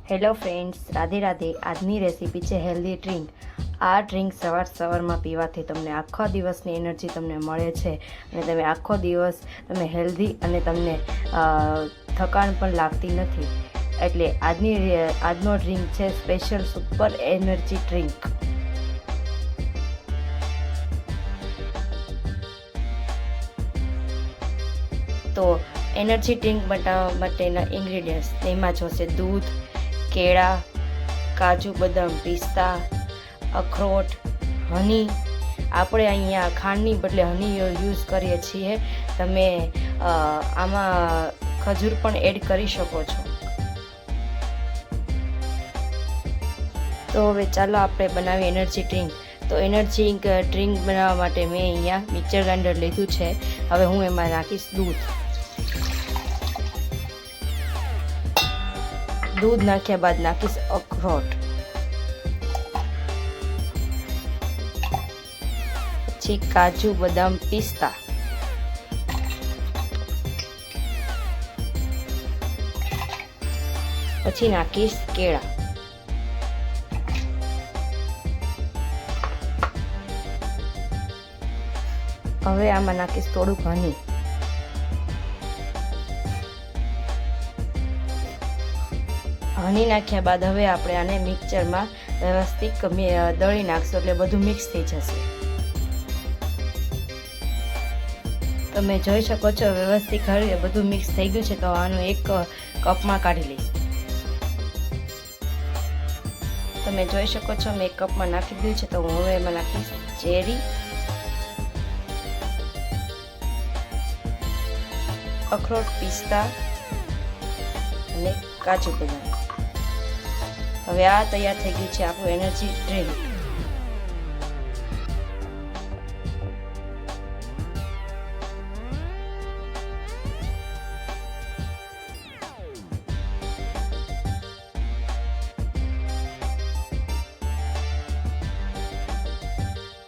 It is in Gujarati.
Hello friends, Radhe Radhe. આજની રેસીપી છે હેલ્ધી ડ્રિંક. આ ડ્રિંક સવારમાં પીવાથી તમને આખો દિવસની એનર્જી તમને મળે છે અને તમે આખો દિવસ તમે હેલ્ધી અને તમને થકાન પણ લાગતી નથી. એટલે આજનો ડ્રિંક છે સ્પેશિયલ સુપર એનર્જી ડ્રિંક. તો એનર્જી ડ્રિંક બનાવવા માટેના ઇન્ગ્રીડિયન્ટ્સ તેમાં જોશે દૂધ, કેળા, કાજુ, બદામ, પિસ્તા, અખરોટ, હની. આપણે અહીંયા ખાંડની બદલે હની યુઝ કરીએ છીએ. તમે આમાં ખજૂર પણ એડ કરી શકો છો. તો હવે ચાલો આપણે બનાવીએ એનર્જી ડ્રિંક. તો એનર્જી ડ્રિંક બનાવવા માટે મેં અહીંયા મિક્સર ગ્રાઇન્ડર લીધું છે. હવે હું એમાં નાખીશ દૂધ નાખ્યા બાદ નાખીશ અખરોટ, પછી કાજુ, બદામ, પિસ્તા, પછી નાખીશ કેળા, હવે આમાં નાખીશ થોડુંક હની, હની નાખ્યા બાદ હવે આપણે આને મિક્સરમાં વ્યવસ્થિત દળી નાખશું એટલે બધું મિક્સ થઈ જશે. તમે જોઈ શકો છો વ્યવસ્થિત બધું મિક્સ થઈ ગયું છે. તો આનું એક કપમાં કાઢી લઈશ. તમે જોઈ શકો છો મેં એક કપમાં નાખી દીધું છે. તો હું હવે એમાં નાખીશ ચેરી, અખરોટ, પિસ્તા અને કાજુ, બદામ. હવે આ તૈયાર થઈ ગયું છે આપણું એનર્જી ડ્રિંક.